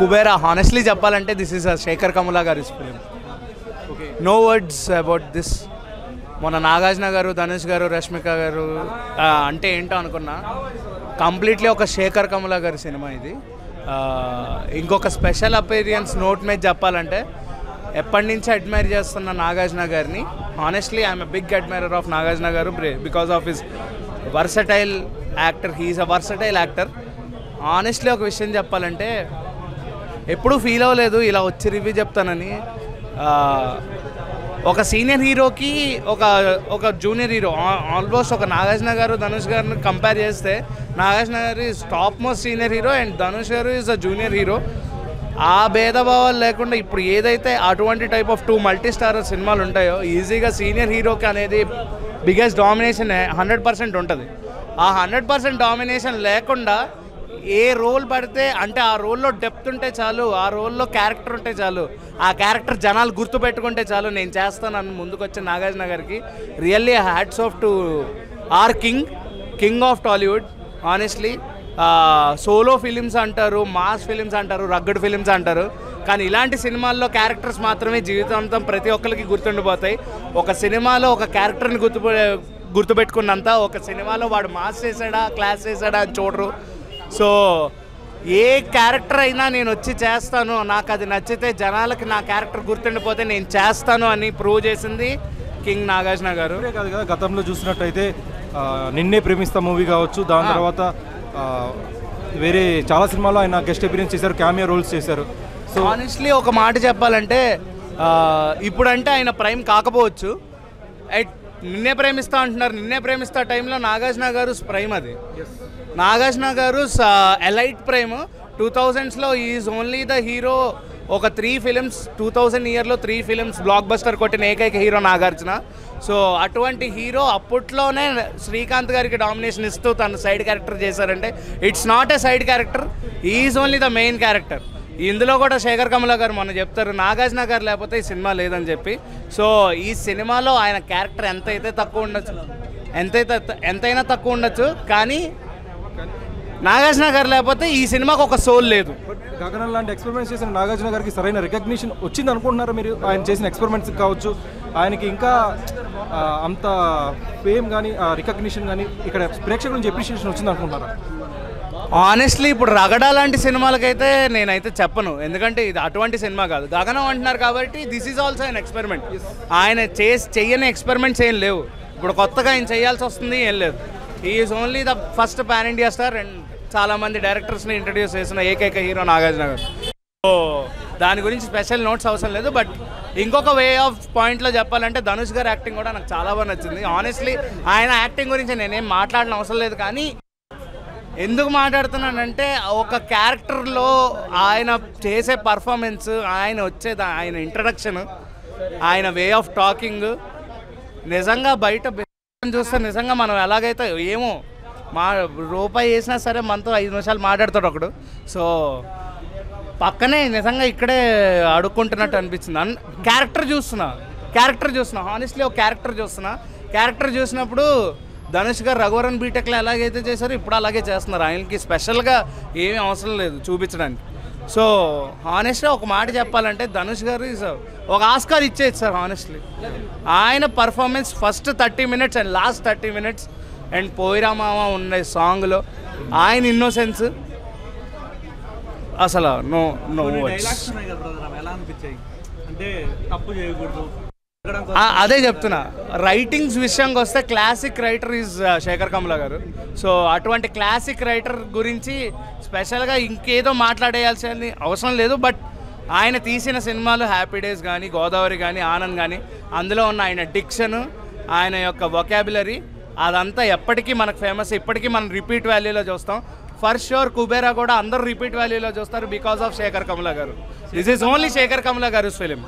Kubera honestly చెప్పాలంటే this is a Sekhar Kammula గారి film. No words about this. మొన్న నాగార్జున గారు, ధనుష్ గారు, రష్మిక గారు అంటే ఏంటో అనుకున్నా, కంప్లీట్లీ ఒక శేఖర్ కమల గారి సినిమా ఇది. ఇంకొక స్పెషల్ అపీరియన్స్ నోట్ మీద చెప్పాలంటే, ఎప్పటి నుంచి అడ్మైర్ చేస్తున్న Nagarjuna garu. Honestly I'm a big admirer of Nagarjuna garu because of his versatile actor. He's a versatile actor. Honestly ఒక విషయం చెప్పాలంటే, ఎప్పుడూ ఫీల్ అవ్వలేదు ఇలా వచ్చి రివ్యూ చెప్తానని. ఒక సీనియర్ హీరోకి ఒక జూనియర్ హీరో, ఆల్మోస్ట్ ఒక నాగార్జున గారు, ధనుష్ గారిని కంపేర్ చేస్తే నాగార్జున గారు is top most senior hero and Dhanush గారు ఈజ్ అ జూనియర్ హీరో. ఆ భేదభావాలు లేకుండా ఇప్పుడు ఏదైతే అటువంటి టైప్ ఆఫ్ 2 మల్టీ స్టారర్ సినిమాలు ఉంటాయో, ఈజీగా సీనియర్ హీరోకి అనేది బిగ్గెస్ట్ డామినేషన్ 100% ఉంటుంది. ఆ 100% డామినేషన్ లేకుండా ఏ రోల్ పడితే అంటే ఆ రోల్లో డెప్త్ ఉంటే చాలు, ఆ రోల్లో క్యారెక్టర్ ఉంటే చాలు, ఆ క్యారెక్టర్ జనాలు గుర్తుపెట్టుకుంటే చాలు, నేను చేస్తానని ముందుకు వచ్చిన నాగార్జున గారికి really hats off to our king of Tollywood. Honestly solo films అంటారు, మాస్ ఫిలిమ్స్ అంటారు, రగ్గడ్ ఫిలిమ్స్ అంటారు, కానీ ఇలాంటి సినిమాల్లో క్యారెక్టర్స్ మాత్రమే జీవితాంతం ప్రతి ఒక్కరికి గుర్తుండిపోతాయి. ఒక సినిమాలో ఒక క్యారెక్టర్ని గుర్తుపెట్టుకున్నంత ఒక సినిమాలో వాడు మాస్ చేశాడా, క్లాస్ చేశాడా అని చూడరు. సో ఏ క్యారెక్టర్ అయినా నేను వచ్చి చేస్తాను, నాకు అది నచ్చితే జనాలకి నా క్యారెక్టర్ గుర్తుండిపోతే నేను చేస్తాను అని ప్రూవ్ చేసింది కింగ్ నాగార్జున గారు. కాదు కదా, గతంలో చూసినట్టయితే నిన్నే ప్రేమిస్తా మూవీ కావచ్చు, దాని తర్వాత వేరే చాలా సినిమాలో ఆయన గెస్ట్ అపీరెన్స్ చేశారు, క్యామియో రోల్స్ చేశారు. సో ఆనెస్ట్లీ ఒక మాట చెప్పాలంటే, ఇప్పుడంటే ఆయన ప్రైమ్ కాకపోవచ్చు. నిన్నే ప్రేమిస్తా అంటున్నారు, నిన్నే ప్రేమిస్తా టైంలో నాగార్జున గారు ప్రైమ్. అది నాగార్జున గారు ఎలైట్ ప్రైమ్. 2000స్లో ఈజ్ ఓన్లీ ద హీరో. ఒక 3 ఫిలిమ్స్ 2000 ఇయర్లో 3 ఫిలిమ్స్ బ్లాక్ బస్టర్ కొట్టిన ఏకైక హీరో నాగార్జున. సో అటువంటి హీరో అప్పట్లోనే శ్రీకాంత్ గారికి డామినేషన్ ఇస్తూ తను సైడ్ క్యారెక్టర్ చేశారంటే it's not a side character, is only the main character. ఇందులో కూడా శేఖర్ కమల గారు మొన్న చెప్తారు, నాగార్జున గారు లేకపోతే ఈ సినిమా లేదని చెప్పి. సో ఈ సినిమాలో ఆయన క్యారెక్టర్ ఎంతైనా తక్కువ ఉండొచ్చు, కానీ నాగార్జున గారు లేకపోతే ఈ సినిమాకి ఒక సోల్ లేదు. గగనం లాంటి ఎక్స్పెరిమెంట్స్ చేసిన నాగార్జున గారికి సరైన రికగ్నిషన్ వచ్చింది అనుకుంటున్నారా మీరు? ఆయన చేసిన ఎక్స్పెరిమెంట్స్ కావచ్చు, ఆయనకి ఇంకా అంత ఫేమ్ కానీ రికగ్నిషన్ కానీ ఇక్కడ ప్రేక్షకుల నుంచి అప్రిషియేషన్ వచ్చింది అనుకుంటున్నారా? ఆనెస్ట్లీ ఇప్పుడు రగడ లాంటి సినిమాలకైతే నేనైతే చెప్పను, ఎందుకంటే ఇది అటువంటి సినిమా కాదు. గగనం అంటున్నారు కాబట్టి this is also an experiment. ఆయన చెయ్యని ఎక్స్పెరిమెంట్స్ ఏం లేవు. ఇప్పుడు కొత్తగా ఆయన చేయాల్సి వస్తుంది ఏం లేదు. Is only the first pan India star and చాలామంది డైరెక్టర్స్ని ఇంట్రడ్యూస్ చేసిన ఏకైక హీరో నాగార్జున గారు. సో దాని గురించి స్పెషల్ నోట్స్ అవసరం లేదు. బట్ ఇంకొక వే ఆఫ్ పాయింట్లో చెప్పాలంటే ధనుష్ గారి యాక్టింగ్ కూడా నాకు చాలా బాగా నచ్చింది. ఆనెస్ట్లీ ఆయన యాక్టింగ్ గురించి నేనేం మాట్లాడిన అవసరం లేదు, కానీ ఎందుకు మాట్లాడుతున్నానంటే ఒక క్యారెక్టర్లో ఆయన చేసే పర్ఫార్మెన్స్, ఆయన ఇంట్రడక్షన్, ఆయన వే ఆఫ్ టాకింగ్ నిజంగా బయట చూస్తే నిజంగా మనం ఎలాగైతే ఏమో రూపాయి వేసినా సరే మనతో 5 నిమిషాలు మాట్లాడతాడు ఒకడు. సో పక్కనే నిజంగా ఇక్కడే అడుక్కుంటున్నట్టు అనిపించింది. క్యారెక్టర్ చూస్తున్నా హానెస్ట్లీ ఒక క్యారెక్టర్ చూసినప్పుడు ధనుష్ గారు రఘువరన్ బీటెక్లో ఎలాగైతే చేశారో ఇప్పుడు అలాగే చేస్తున్నారు. ఆయనకి స్పెషల్గా ఏమీ అవసరం లేదు చూపించడానికి. సో హానెస్ట్గా ఒక మాట చెప్పాలంటే ధనుష్ గారు ఒక ఆస్కార్ ఇచ్చేది సార్. హానెస్ట్లీ ఆయన performance first 30 minutes and last 30 minutes and పోయిరామామ ఉన్న సాంగ్లో ఆయన ఇన్నోసెన్స్ అసలు నో అదే చెప్తున్నా. రైటింగ్స్ విషయంకి వస్తే classic writer is Sekhar Kammula గారు. సో అటువంటి క్లాసిక్ రైటర్ గురించి స్పెషల్గా ఇంకేదో మాట్లాడేయాల్సిన అవసరం లేదు. బట్ ఆయన తీసిన సినిమాలు హ్యాపీ డేస్ కానీ, గోదావరి కానీ, ఆనంద్ కానీ, అందులో ఉన్న ఆయన డిక్షన్, ఆయన యొక్క వొకాబులరీ అదంతా ఎప్పటికీ మనకు ఫేమస్. ఇప్పటికీ మనం రిపీట్ వాల్యూలో చూస్తాం. ఫర్ ష్యూర్ కుబేరా కూడా అందరూ రిపీట్ వాల్యూలో చూస్తారు బికాస్ ఆఫ్ శేఖర్ కమల గారు. This is only Sekhar Kammula గారు ఫిలిం.